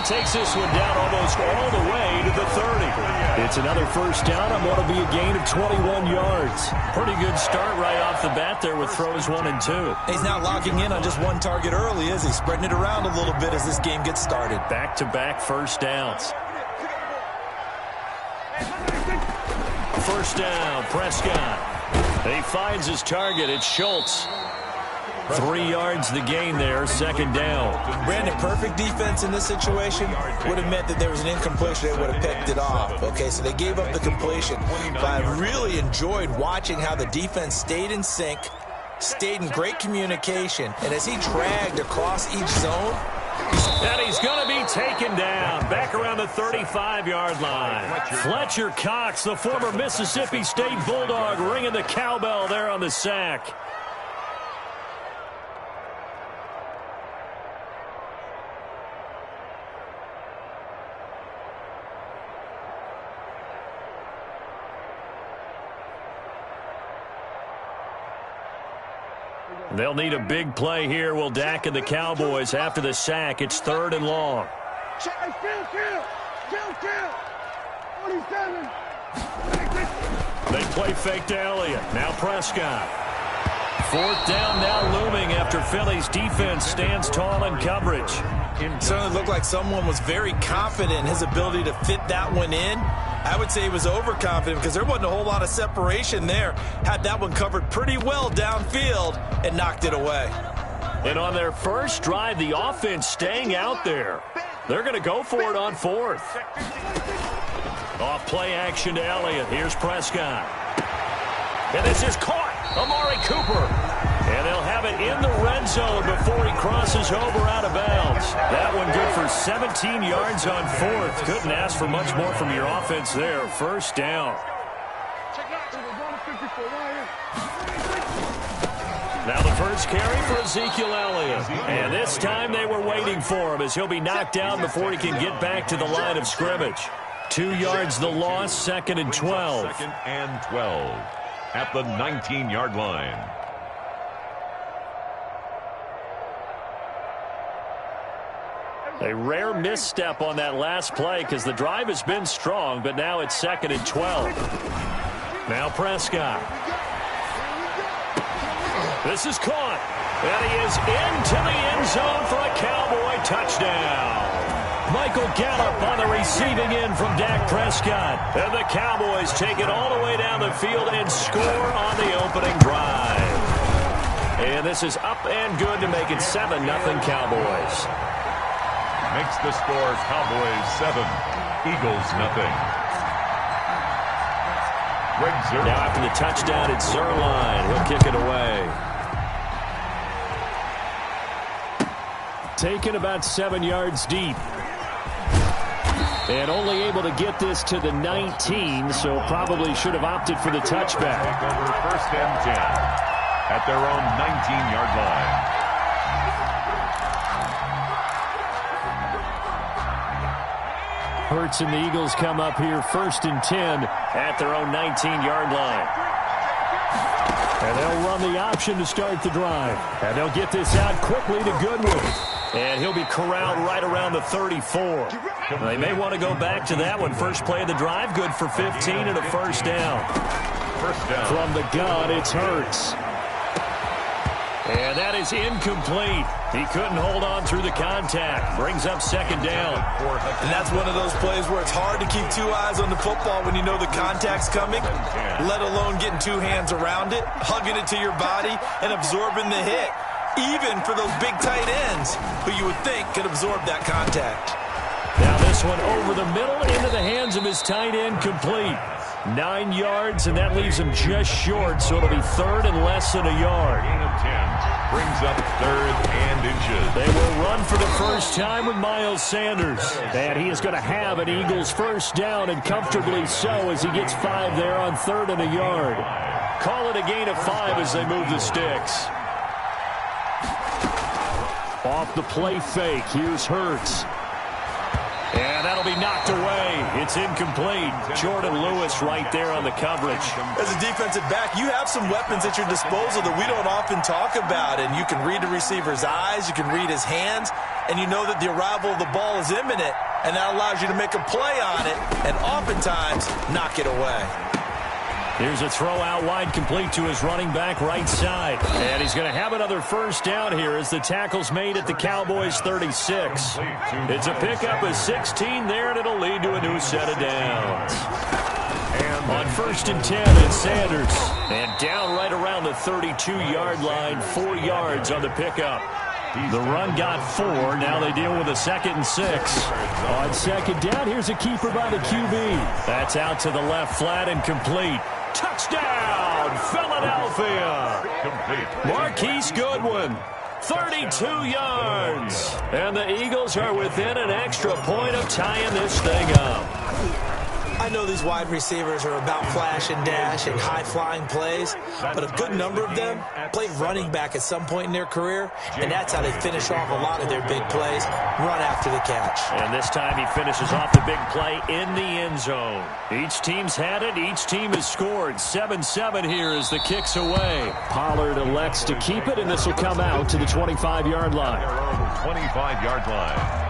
takes this one down almost all the way to the 30. It's another first down on what will be a gain of 21 yards. Pretty good start right off the bat there with throws 1 and 2. He's not locking in on just one target early, is he? Spreading it around a little bit as this game gets started. Back-to-back first downs. First down, Prescott. He finds his target. It's Schultz. 3 yards the gain there, second down. Brandon, perfect defense in this situation would have meant that there was an incompletion. They would have picked it off. Okay, so they gave up the completion. But I really enjoyed watching how the defense stayed in sync, stayed in great communication, and as he dragged across each zone. And he's going to be taken down back around the 35-yard line. Fletcher Cox, the former Mississippi State Bulldog, ringing the cowbell there on the sack. They'll need a big play here, will Dak and the Cowboys. After the sack, it's 3rd and long. They play fake to Elliott. Now Prescott. 4th down now looming after Philly's defense stands tall in coverage. It certainly looked like someone was very confident in his ability to fit that one in. I would say he was overconfident because there wasn't a whole lot of separation there. Had that one covered pretty well downfield and knocked it away. And on their first drive, the offense staying out there. They're going to go for it on 4th. Off play action to Elliott. Here's Prescott. And this is caught. Amari Cooper. And they'll have it in the red zone before he crosses over out of bounds. That one good for 17 yards on 4th. Couldn't ask for much more from your offense there. First down. Now the first carry for Ezekiel Elliott. And this time they were waiting for him as he'll be knocked down before he can get back to the line of scrimmage. 2 yards the loss, 2nd and 12. 2nd and 12 at the 19-yard line. A rare misstep on that last play because the drive has been strong, but now it's 2nd and 12. Now Prescott. This is caught. And he is into the end zone for a Cowboy touchdown. Michael Gallup on the receiving end from Dak Prescott. And the Cowboys take it all the way down the field and score on the opening drive. And this is up and good to make it 7-0 Cowboys. Makes the score Cowboys 7, Eagles nothing. Now after the touchdown, it's Zerline. He'll kick it away. Taken about 7 yards deep. And only able to get this to the 19, so probably should have opted for the touchback. Take over 1st and 10 at their own 19-yard line. Hurts and the Eagles come up here 1st and 10 at their own 19-yard line. And they'll run the option to start the drive. And they'll get this out quickly to Goodwin. And he'll be corralled right around the 34. They may want to go back to that one. First play of the drive, good for 15 and a first down. From the gun, it's Hurts. And that is incomplete. He couldn't hold on through the contact. Brings up 2nd down. And that's one of those plays where it's hard to keep 2 eyes on the football when you know the contact's coming, let alone getting 2 hands around it, hugging it to your body, and absorbing the hit, even for those big tight ends who you would think could absorb that contact. Now this one over the middle into the hands of his tight end, complete. 9 yards, and that leaves him just short, so it'll be 3rd and less than a yard. Gain of 10 brings up 3rd and inches. They will run for the first time with Miles Sanders. And he is going to have an Eagles first down, and comfortably so, as he gets 5 there on 3rd and a yard. Call it a gain of 5 as they move the sticks. Off the play fake, here's Hurts. And that'll be knocked away. It's incomplete. Jordan Lewis right there on the coverage. As a defensive back, you have some weapons at your disposal that we don't often talk about. And you can read the receiver's eyes. You can read his hands. and you know that the arrival of the ball is imminent, and that allows you to make a play on it and oftentimes knock it away. Here's a throw out wide, complete to his running back right side. And he's going to have another first down here as the tackle's made at the Cowboys' 36. It's a pickup of 16 there, and it'll lead to a new set of downs. On 1st and 10, it's Sanders. And down right around the 32-yard line, 4 yards on the pickup. The run got 4. Now they deal with a 2nd and 6. On 2nd down, here's a keeper by the QB. That's out to the left flat and complete. Touchdown, Philadelphia. Marquise Goodwin, 32 yards. And the Eagles are within an extra point of tying this thing up. I know these wide receivers are about flash and dash and high-flying plays, but a good number of them played running back at some point in their career, and that's how they finish off a lot of their big plays, run after the catch. And this time he finishes off the big play in the end zone. Each team's had it. Each team has scored. 7-7 here as the kick's away. Pollard elects to keep it, and this will come out to the 25-yard line. 25-yard line.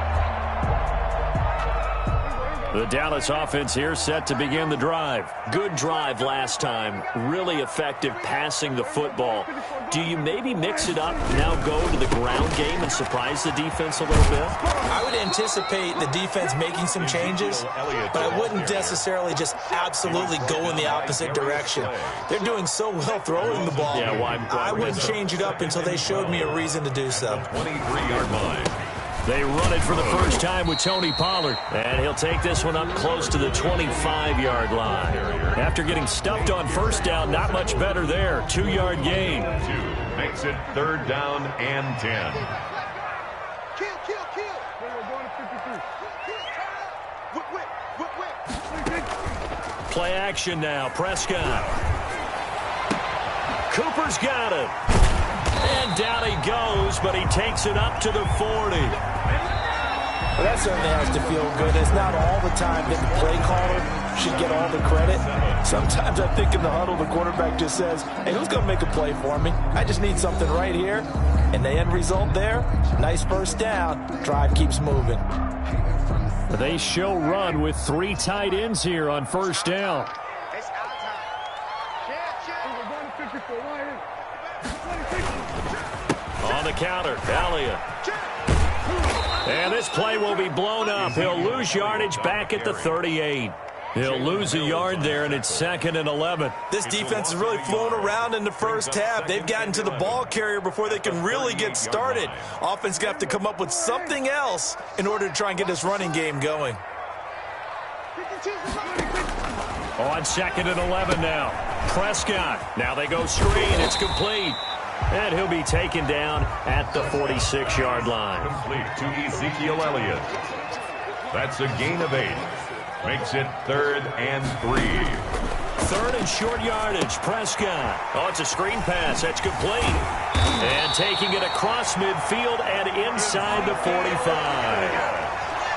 The Dallas offense here set to begin the drive. Good drive last time. Really effective passing the football. Do you maybe mix it up, now go to the ground game and surprise the defense a little bit? I would anticipate the defense making some changes, but I wouldn't necessarily just absolutely go in the opposite direction. They're doing so well throwing the ball. Yeah, I wouldn't change it up until they showed me a reason to do so. 23-yard line. They run it for the first time with Tony Pollard. And he'll take this one up close to the 25-yard line. After getting stuffed on first down, not much better there. 2-yard gain. 2 makes it 3rd down and 10. Play action now. Prescott. Cooper's got it. And down he goes, but he takes it up to the 40. Well, that certainly has to feel good. It's not all the time that the play caller should get all the credit. Sometimes I think in the huddle, the quarterback just says, hey, who's going to make a play for me? I just need something right here. And the end result there, nice first down. Drive keeps moving. They show run with 3 tight ends here on first down. On the counter, Elliott. And this play will be blown up. He'll lose yardage back at the 38. He'll lose a yard there, and it's 2nd and 11. This defense is really flown around in the first half. They've gotten to the ball carrier before they can really get started. Offense got to come up with something else in order to try and get this running game going. On 2nd and 11 now. Prescott. Now they go screen. It's complete. And he'll be taken down at the 46-yard line. Complete to Ezekiel Elliott. That's a gain of 8. Makes it 3rd and 3. 3rd and short yardage. Prescott. Oh, it's a screen pass. That's complete. And taking it across midfield and inside the 45.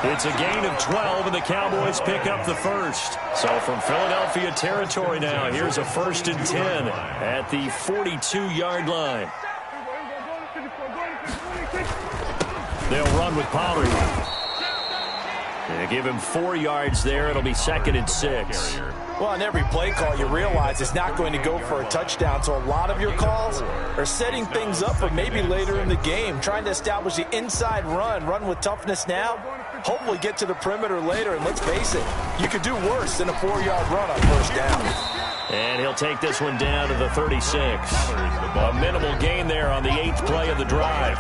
It's a gain of 12, and the Cowboys pick up the first. So from Philadelphia territory now, here's a 1st and 10 at the 42-yard line. They'll run with Pollard. They give him 4 yards there. It'll be 2nd and 6. Well, on every play call, you realize it's not going to go for a touchdown. So a lot of your calls are setting things up for maybe later in the game, trying to establish the inside run with toughness now, hopefully get to the perimeter later. And let's face it, you could do worse than a 4-yard run on first down. And he'll take this one down to the 36. A minimal gain there on the 8th play of the drive.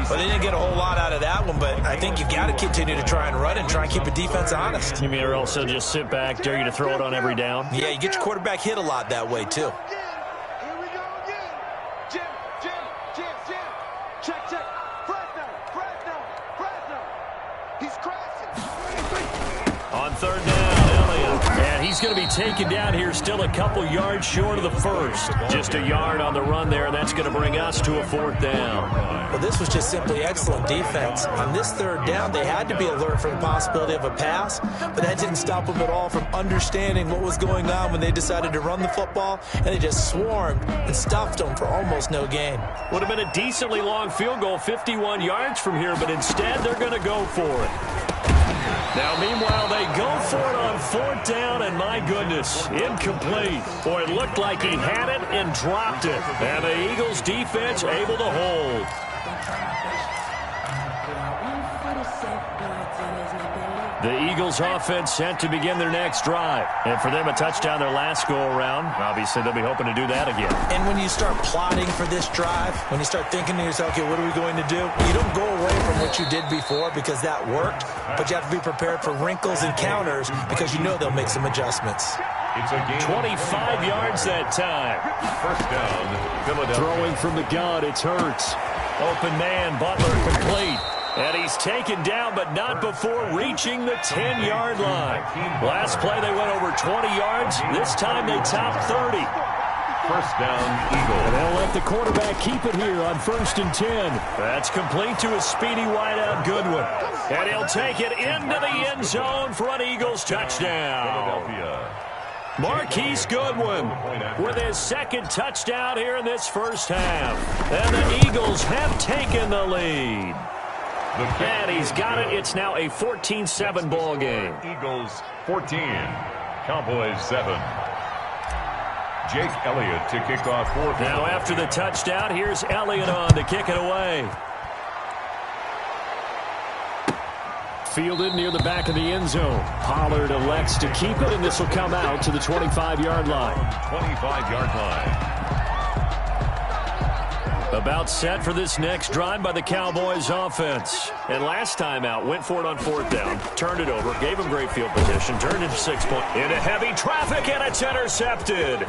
Well, they didn't get a whole lot out of that one, but I think you've got to continue to try and run and try and keep the defense honest. You mean or else they'll just sit back, dare you to throw it on every down? Yeah, you get your quarterback hit a lot that way, too. On 3rd down, Elliott. And he's going to be taken down here, still a couple yards short of the first. Just a yard on the run there, and that's going to bring us to a 4th down. Well, this was just simply excellent defense. On this 3rd down, they had to be alert for the possibility of a pass, but that didn't stop them at all from understanding what was going on when they decided to run the football, and they just swarmed and stuffed them for almost no gain. Would have been a decently long field goal, 51 yards from here, but instead they're going to go for it. Now, meanwhile, they go for it on 4th down, and my goodness, incomplete. Boy, it looked like he had it and dropped it. And the Eagles defense able to hold. The Eagles offense set to begin their next drive. And for them, a touchdown their last go-around. Obviously, they'll be hoping to do that again. And when you start plotting for this drive, when you start thinking to yourself, okay, what are we going to do? You don't go away from what you did before because that worked, but you have to be prepared for wrinkles and counters because you know they'll make some adjustments. It's a game 25 yards that time. 1st down, Philadelphia. Throwing from the gun, it's Hurts. Open man, Butler complete. And he's taken down, but not before reaching the 10-yard line. Last play, they went over 20 yards. This time, they topped 30. 1st down, Eagles. And they'll let the quarterback keep it here on 1st and 10. That's complete to a speedy wideout Goodwin. And he'll take it into the end zone for an Eagles touchdown. Marquise Goodwin with his 2nd touchdown here in this 1st half. And the Eagles have taken the lead. And he's got it. It's now a 14-7 ball game. Eagles 14, Cowboys 7. Jake Elliott to kick off 4th. Now after the touchdown, here's Elliott on to kick it away. Fielded near the back of the end zone. Pollard elects to keep it, and this will come out to the 25-yard line. 25-yard line. About set for this next drive by the Cowboys offense. And last time out, went for it on 4th down, turned it over, gave him great field position, turned into 6 points. Into heavy traffic, and it's intercepted.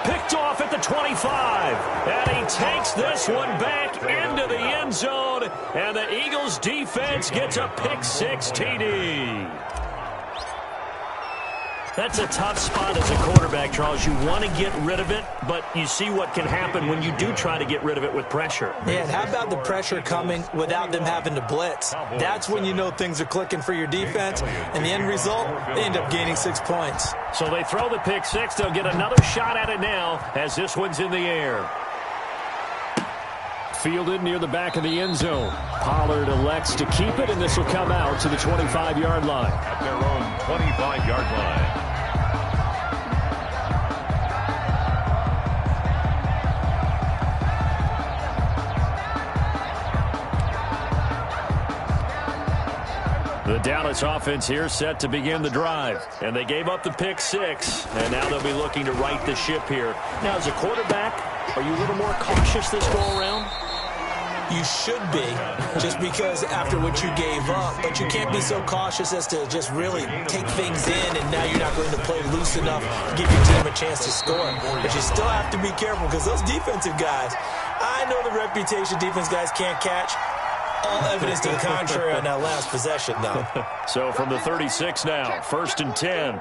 Picked off at the 25. And he takes this one back into the end zone. And the Eagles defense gets a pick-6 TD. That's a tough spot as a quarterback, Charles. You want to get rid of it, but you see what can happen when you do try to get rid of it with pressure. Yeah, and how about the pressure coming without them having to blitz? That's when you know things are clicking for your defense, and the end result, they end up gaining 6 points. So they throw the pick-6. They'll get another shot at it now as this one's in the air. Fielded near the back of the end zone. Pollard elects to keep it, and this will come out to the 25-yard line. At their own 25-yard line. The Dallas offense here set to begin the drive. And they gave up the pick-6, and now they'll be looking to right the ship here. Now, as a quarterback, are you a little more cautious this go-around? You should be, just because after what you gave up. But you can't be so cautious as to just really take things in, and now you're not going to play loose enough to give your team a chance to score. But you still have to be careful, because those defensive guys, I know the reputation defense guys can't catch. All evidence to the contrary on that last possession, though. So from the 36 now, 1st and 10.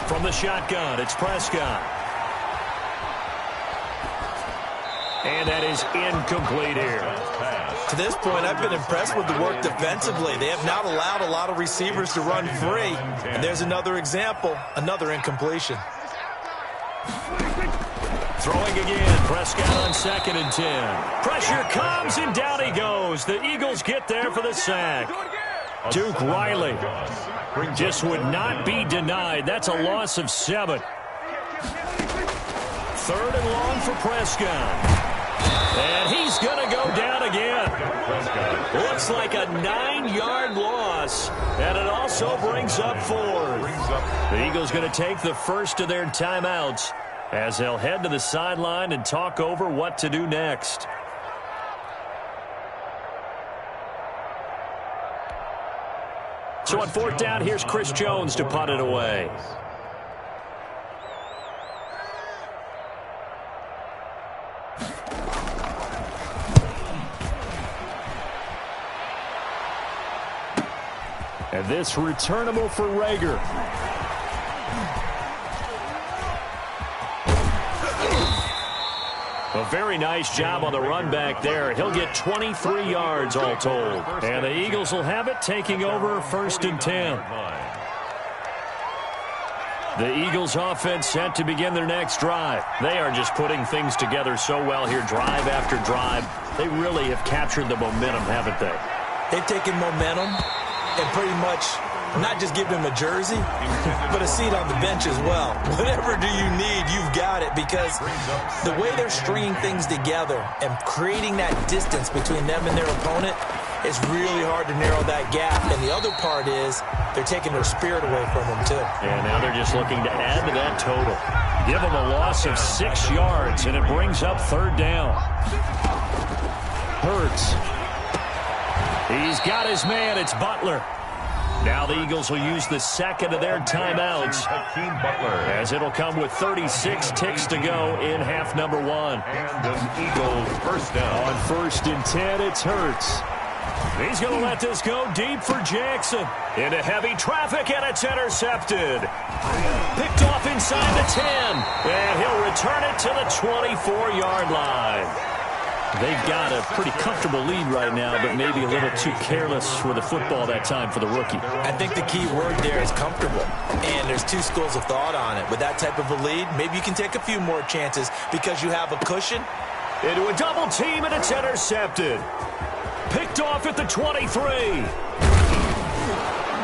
From the shotgun, it's Prescott. And that is incomplete here. To this point, I've been impressed with the work defensively. They have not allowed a lot of receivers to run free. And there's another example, another incompletion. Throwing again, Prescott on 2nd and 10. Pressure comes, and down he goes. The Eagles get there for the sack. Duke Riley just would not be denied. That's a loss of 7. 3rd and long for Prescott. And he's going to go down again. Looks like a 9-yard loss. And it also brings up 4th. The Eagles going to take the first of their timeouts as they'll head to the sideline and talk over what to do next. So on 4th down, here's Chris Jones to punt it away. And this returnable for Rager. A very nice job on the run back there. He'll get 23 yards all told. And the Eagles will have it, taking over 1st and 10. The Eagles offense set to begin their next drive. They are just putting things together so well here, drive after drive. They really have captured the momentum, haven't they? They've taken momentum and pretty much not just give them a jersey, but a seat on the bench as well. Whatever do you need, you've got it, because the way they're stringing things together and creating that distance between them and their opponent, it's really hard to narrow that gap. And the other part is they're taking their spirit away from them, too. And now they're just looking to add to that total. Give them a loss of 6 yards, and it brings up 3rd down. Hurts. He's got his man. It's Butler. Now the Eagles will use the second of their timeouts, as it'll come with 36 ticks to go in half number 1. And an Eagles first down. On 1st and 10, it's Hurts. He's going to let this go deep for Jackson. Into heavy traffic, and it's intercepted. Picked off inside the 10, and he'll return it to the 24-yard line. They've got a pretty comfortable lead right now, but maybe a little too careless with the football that time for the rookie. I think the key word there is comfortable, and there's 2 schools of thought on it. With that type of a lead, maybe you can take a few more chances because you have a cushion. Into a double team, and it's intercepted. Picked off at the 23.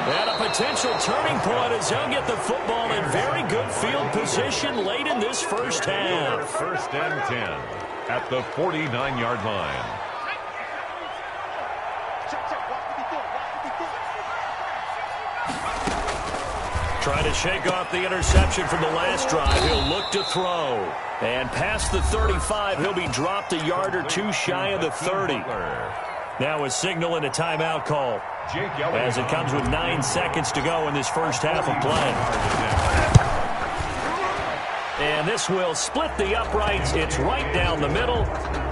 And a potential turning point as they'll get the football in very good field position late in this first half. 1st and 10 at the 49-yard line. Trying to shake off the interception from the last drive. He'll look to throw. And past the 35, he'll be dropped a yard or 2 shy of the 30. Now a signal and a timeout call, as it comes with 9 seconds to go in this first half of play. And this will split the uprights. It's right down the middle.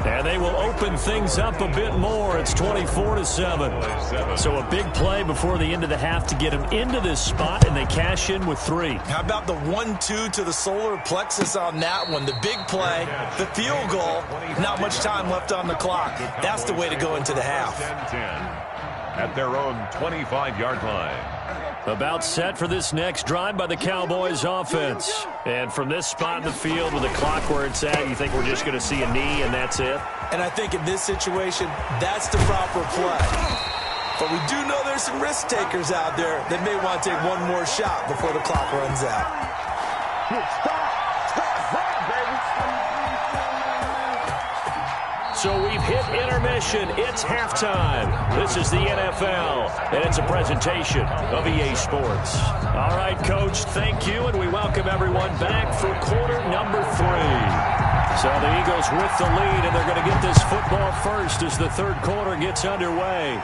And they will open things up a bit more. It's 24-7. So a big play before the end of the half to get them into this spot, and they cash in with 3. How about the 1-2 to the solar plexus on that one? The big play, the field goal, not much time left on the clock. That's the way to go into the half. At their own 25-yard line. About set for this next drive by the Cowboys offense. And from this spot in the field with the clock where it's at, you think we're just going to see a knee and that's it? And I think in this situation, that's the proper play. But we do know there's some risk takers out there that may want to take one more shot before the clock runs out. So we've hit intermission. It's halftime. This is the NFL, and it's a presentation of EA Sports. All right, Coach, thank you, and we welcome everyone back for quarter number 3. So the Eagles with the lead, and they're going to get this football first as the third quarter gets underway.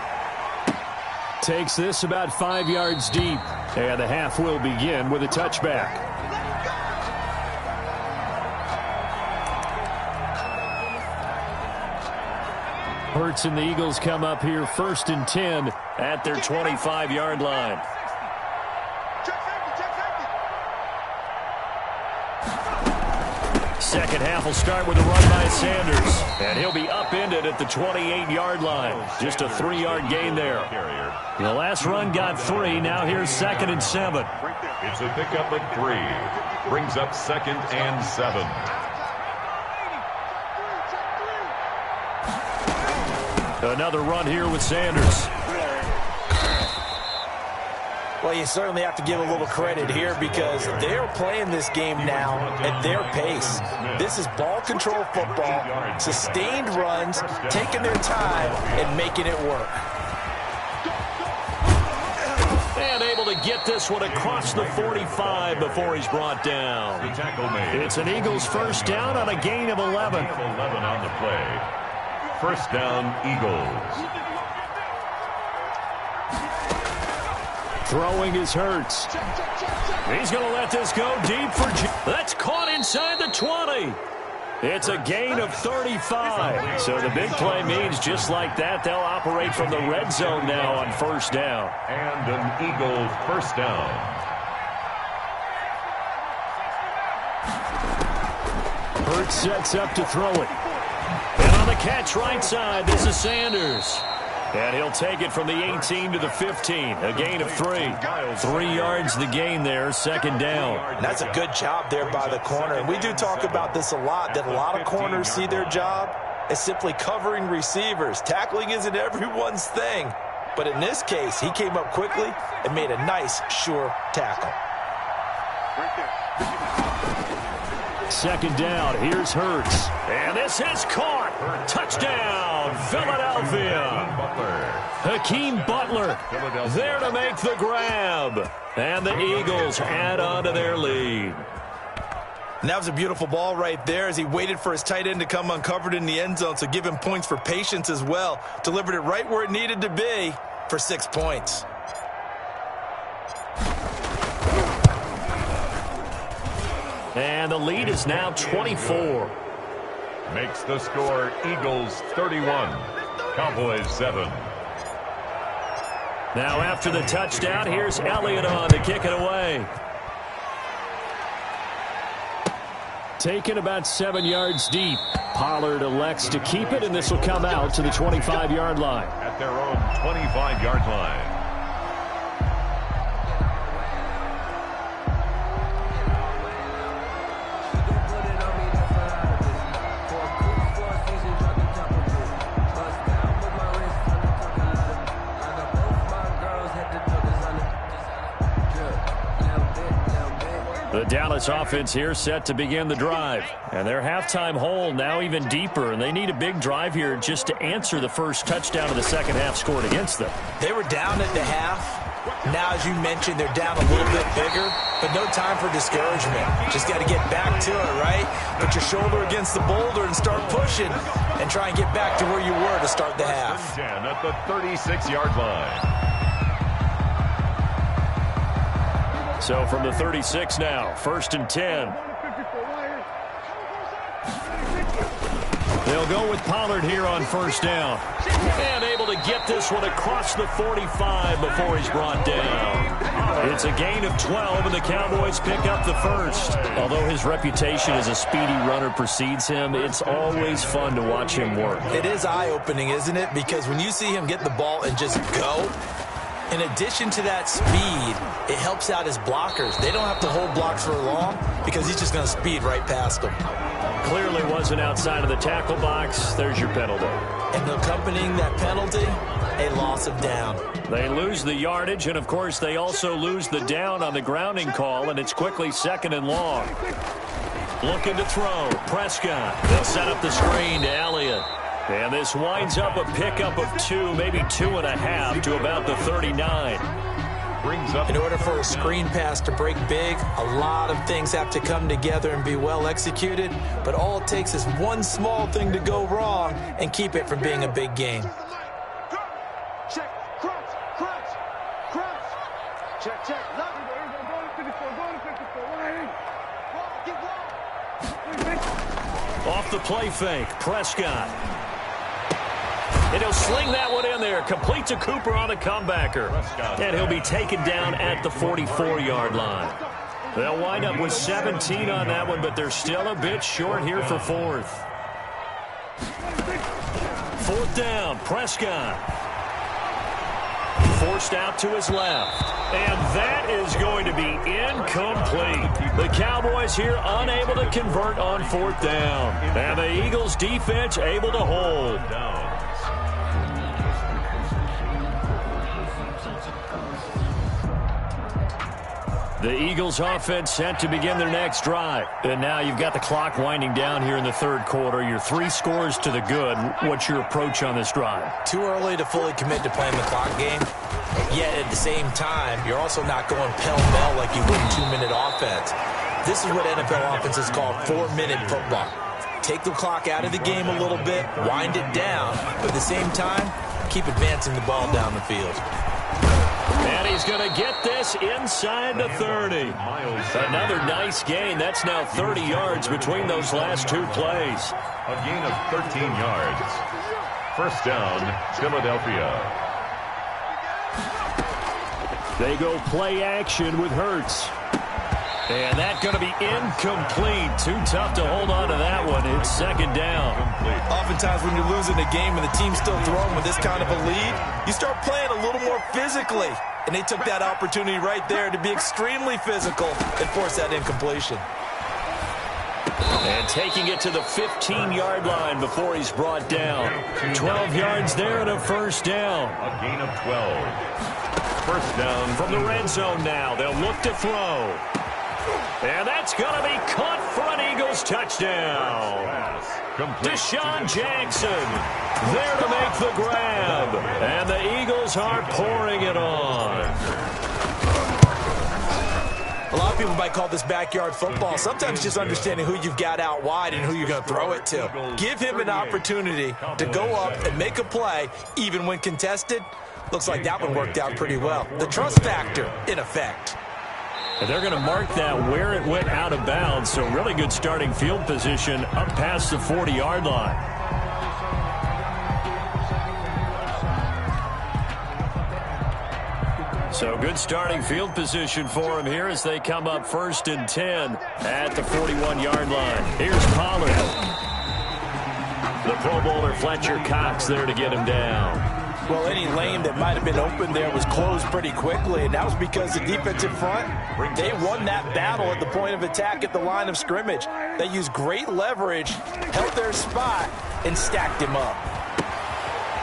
Takes this about 5 yards deep, and the half will begin with a touchback. Hurts and the Eagles come up here 1st and 10 at their 25-yard line. Second half will start with a run by Sanders, and he'll be upended at the 28-yard line. Just a 3-yard gain there. The last run got 3. Now here's 2nd and 7. It's a pickup at 3. Brings up 2nd and 7. Another run here with Sanders. Well, you certainly have to give a little credit here because they're playing this game now at their pace. This is ball control football, sustained runs, taking their time and making it work. And able to get this one across the 45 before he's brought down. It's an Eagles first down on a gain of 11. 11 on the play. First down, Eagles. Throwing is Hurts. He's going to let this go deep for... That's caught inside the 20. It's a gain of 35. So the big play means just like that, they'll operate from the red zone now on first down. And an Eagles first down. Hurts sets up to throw it. And on the catch right side, this is Sanders. And he'll take it from the 18 to the 15. A gain of 3. 3 yards the gain there, second down. And that's a good job there by the corner. And we do talk about this a lot, that a lot of corners see their job as simply covering receivers. Tackling isn't everyone's thing. But in this case, he came up quickly and made a nice, sure tackle. Second down, here's Hurts. And this is caught. Touchdown, Philadelphia. Hakeem Butler there to make the grab. And the Eagles add on to their lead. And that was a beautiful ball right there as he waited for his tight end to come uncovered in the end zone, so give him points for patience as well. Delivered it right where it needed to be for 6 points. And the lead is now 24. Makes the score Eagles 31, Cowboys 7. Now after the touchdown, here's Elliott on to kick it away. Taken about 7 yards deep. Pollard elects to keep it, and this will come out to the 25-yard line. At their own 25-yard line. The Dallas offense here set to begin the drive. And their halftime hole now even deeper, and they need a big drive here just to answer the first touchdown of the second half scored against them. They were down at the half. Now, as you mentioned, they're down a little bit bigger, but no time for discouragement. Just got to get back to it, right? Put your shoulder against the boulder and start pushing and try and get back to where you were to start the half. 10 at the 36-yard line. So from the 36 now, 1st and 10. They'll go with Pollard here on first down. And able to get this one across the 45 before he's brought down. It's a gain of 12, and the Cowboys pick up the first. Although his reputation as a speedy runner precedes him, it's always fun to watch him work. It is eye-opening, isn't it? Because when you see him get the ball and just go, in addition to that speed, it helps out his blockers. They don't have to hold blocks for long because he's just going to speed right past them. Clearly wasn't outside of the tackle box. There's your penalty. And accompanying that penalty, a loss of down. They lose the yardage, and, of course, they also lose the down on the grounding call, and it's quickly 2nd and long. Looking to throw. Prescott. They'll set up the screen to Elliott. And this winds up a pickup of 2, maybe 2.5 to about the 39. Brings up. In order for a screen pass to break big, a lot of things have to come together and be well executed. But all it takes is one small thing to go wrong and keep it from being a big game. Check, crunch. Check. Off the play fake, Prescott. And he'll sling that one in there. Complete to Cooper on the comebacker. And he'll be taken down at the 44-yard line. They'll wind up with 17 on that one, but they're still a bit short here for 4th. 4th down, Prescott. Forced out to his left. And that is going to be incomplete. The Cowboys here unable to convert on 4th down. And the Eagles defense able to hold. The Eagles offense set to begin their next drive. And now you've got the clock winding down here in the 3rd quarter. Your 3 scores to the good. What's your approach on this drive? Too early to fully commit to playing the clock game. Yet at the same time, you're also not going pell-mell like you would in 2-minute offense. This is what NFL offenses call 4-minute football. Take the clock out of the game a little bit, wind it down, but at the same time, keep advancing the ball down the field. And he's going to get this inside the 30. Another nice gain. That's now 30 yards between those last two plays. A gain of 13 yards. First down, Philadelphia. They go play action with Hurts. And that's going to be incomplete. Too tough to hold on to that one. It's second down. Oftentimes when you're losing a game and the team's still throwing with this kind of a lead, you start playing a little more physically. And they took that opportunity right there to be extremely physical and force that incompletion. And taking it to the 15-yard line before he's brought down. 12 yards there and a first down. A gain of 12. First down from the red zone now. They'll look to throw. And that's going to be caught for an Eagles touchdown. Deshaun Jackson there to make the grab. And the Eagles are pouring it on. A lot of people might call this backyard football. Sometimes just understanding who you've got out wide and who you're going to throw it to. Give him an opportunity to go up and make a play, even when contested. Looks like that one worked out pretty well. The trust factor in effect. And they're going to mark that where it went out of bounds. So really good starting field position up past the 40-yard line. So good starting field position for him here as they come up 1st and 10 at the 41-yard line. Here's Pollard. The Pro Bowler Fletcher Cox there to get him down. Well, any lane that might have been open there was closed pretty quickly, and that was because the defensive front, they won that battle at the point of attack at the line of scrimmage. They used great leverage, held their spot, and stacked him up.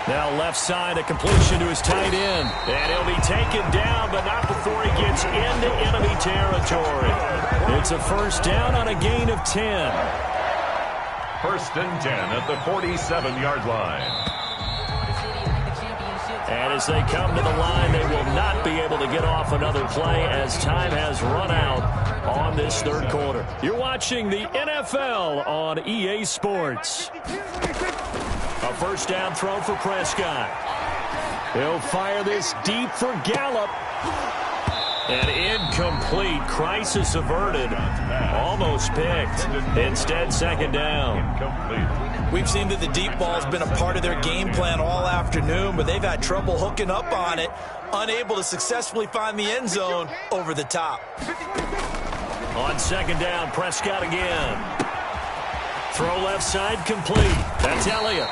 Now left side, a completion to his tight end. And he'll be taken down, but not before he gets into enemy territory. It's a first down on a gain of 10. 1st and 10 at the 47-yard line. And as they come to the line, they will not be able to get off another play as time has run out on this third quarter. You're watching the NFL on EA Sports. A first down throw for Prescott. He'll fire this deep for Gallup. And incomplete. Crisis averted. Almost picked. Instead, second down. We've seen that the deep ball has been a part of their game plan all afternoon, but they've had trouble hooking up on it, unable to successfully find the end zone over the top. On second down, Prescott again. Throw left side complete. That's Elliott.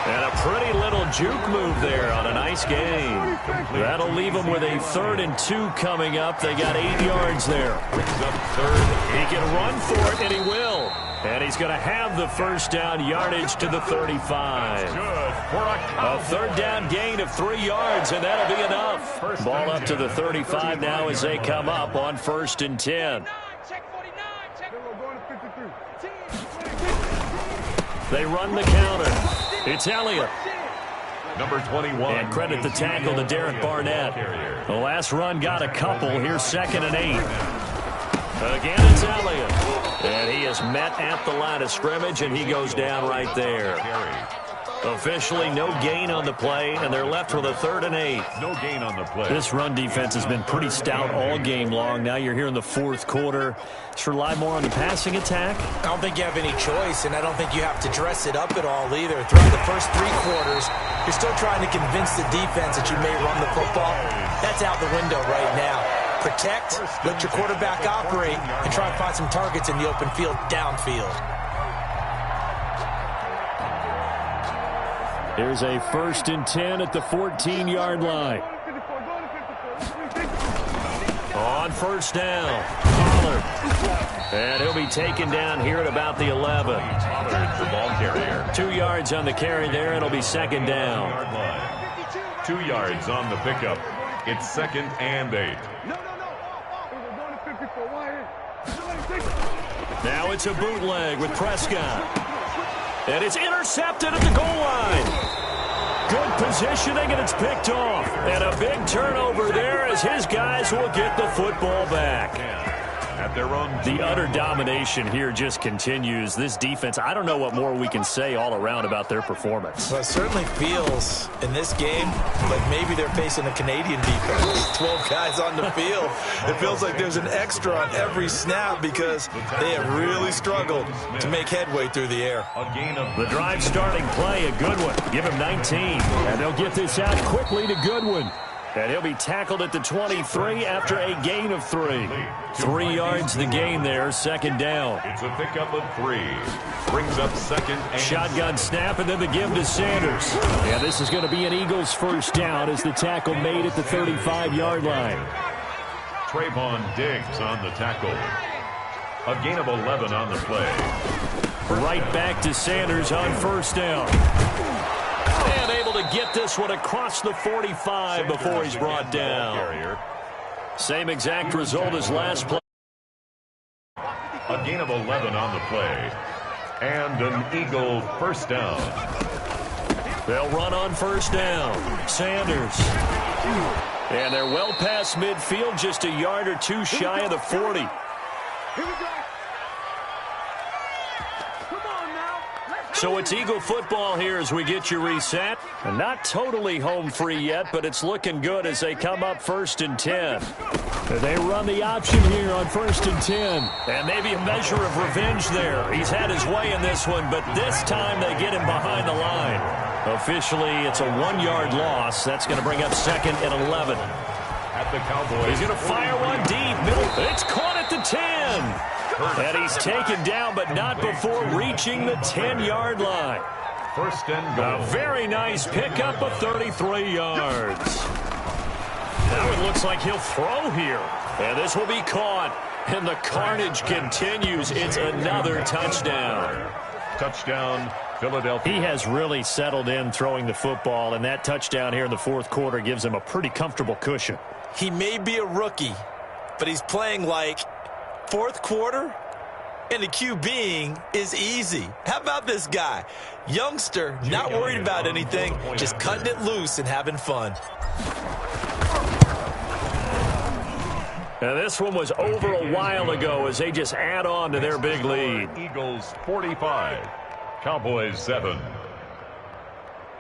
And a pretty little juke move there on a nice gain. That'll leave them with a 3rd and 2 coming up. They got 8 yards there. Brings up 3rd. He can run for it, and he will. And he's going to have the first down yardage to the 35. A 3rd down gain of 3 yards, and that'll be enough. Ball up to the 35 now as they come up on 1st and 10. They run the counter. It's Elliott. Number 21. And credit the tackle to Derek Barnett. The last run got a couple. Here's 2nd and 8. Again, it's Elliott. And he is met at the line of scrimmage, and he goes down right there. Officially no gain on the play, and they're left with a 3rd and 8. No gain on the play. This run defense has been pretty stout all game long. Now you're here in the 4th quarter. Just rely more on the passing attack. I don't think you have any choice, and I don't think you have to dress it up at all either. Throughout the first 3 quarters, you're still trying to convince the defense that you may run the football. That's out the window right now. Protect, let your quarterback operate, and try and find some targets in the open field downfield. Here's a 1st and 10 at the 14-yard line. On first down, Pollard. And he'll be taken down here at about the 11. Pollard's the ball carrier. 2 yards on the carry there, and it'll be second down. 2 yards on the pickup. It's 2nd and 8. Now it's a bootleg with Prescott. And it's intercepted at the goal line. Good positioning, and it's picked off. And a big turnover there as his guys will get the football back. at their own. The utter domination here just continues. This defense, I don't know what more we can say all around about their performance. Well, it certainly feels in this game like maybe they're facing a Canadian defense. 12 guys on the field. It feels like there's an extra on every snap because they have really struggled to make headway through the air. The drive starting play, a good one. Give him 19. And they'll get this out quickly to Goodwin. And he'll be tackled at the 23 after a gain of 3. 3 yards the gain there, second down. It's a pickup of 3. Brings up second and shotgun snap, and then the give to Sanders. Yeah, this is going to be an Eagles first down as the tackle made at the 35-yard line. Trayvon Diggs on the tackle. A gain of 11 on the play. Right back to Sanders on first down. And able to get this one across the 45 before he's brought down. Same exact result as last play. A gain of 11 on the play. And an Eagle first down. They'll run on first down. Sanders. And they're well past midfield, just a yard or two shy of the 40. Here we go. So it's Eagle football here as we get you reset. And not totally home free yet, but it's looking good as they come up 1st and 10. They run the option here on 1st and 10. And maybe a measure of revenge there. He's had his way in this one, but this time they get him behind the line. Officially, it's a 1-yard loss. That's going to bring up 2nd and 11. At the Cowboys. He's going to fire one deep. It's caught at the 10. And he's taken down, but not before reaching the 10-yard line. First and goal. A very nice pickup of 33 yards. Now it looks like he'll throw here. And this will be caught. And the carnage continues. It's another touchdown. Touchdown, Philadelphia. He has really settled in throwing the football, and that touchdown here in the 4th quarter gives him a pretty comfortable cushion. He may be a rookie, but he's playing like 4th quarter, and the QBing is easy. How about this guy? Youngster, not worried about anything, just cutting it loose and having fun. Now this one was over a while ago as they just add on to their big lead. Eagles 45, Cowboys 7.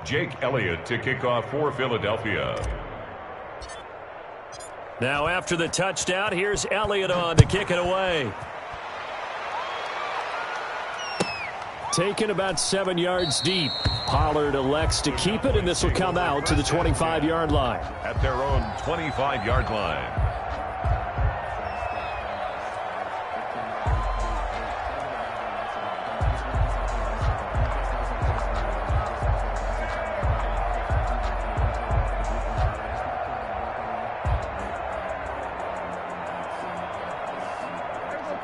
Jake Elliott to kick off for Philadelphia. Now after the touchdown, here's Elliott on to kick it away. Taken about 7 yards deep. Pollard elects to keep it, and this will come out to the 25-yard line. At their own 25-yard line.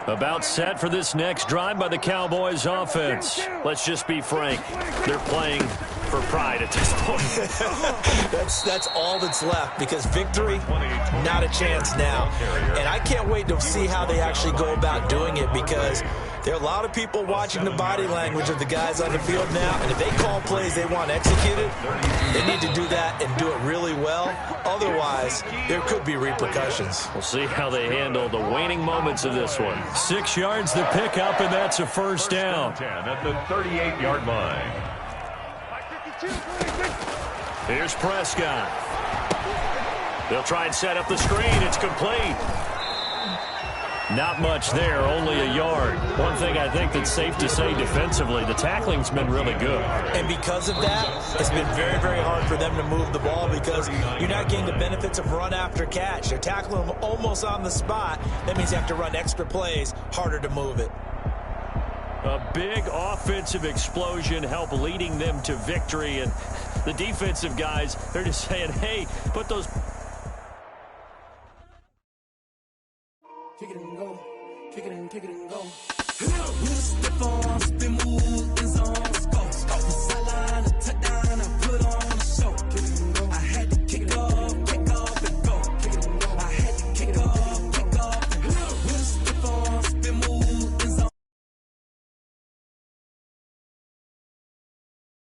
About set for this next drive by the Cowboys offense. Let's just be frank. They're playing for pride at this point. That's all that's left, because victory, not a chance now. And I can't wait to see how they actually go about doing it, because there are a lot of people watching the body language of the guys on the field now, and if they call plays they want executed, they need to do that and do it really well. Otherwise, there could be repercussions. We'll see how they handle the waning moments of this one. 6 yards the pickup, and that's a first down. 10 at the 38-yard line. Here's Prescott. They'll try and set up the screen. It's complete. Not much there, only a yard. One thing I think that's safe to say defensively, the tackling's been really good. And because of that, it's been very, very hard for them to move the ball, because you're not getting the benefits of run after catch. They're tackling them almost on the spot. That means you have to run extra plays, harder to move it. A big offensive explosion helped leading them to victory, and the defensive guys, they're just saying, hey, put those... Kick it and go. Kick it and go. Step on, spin, move, and zone.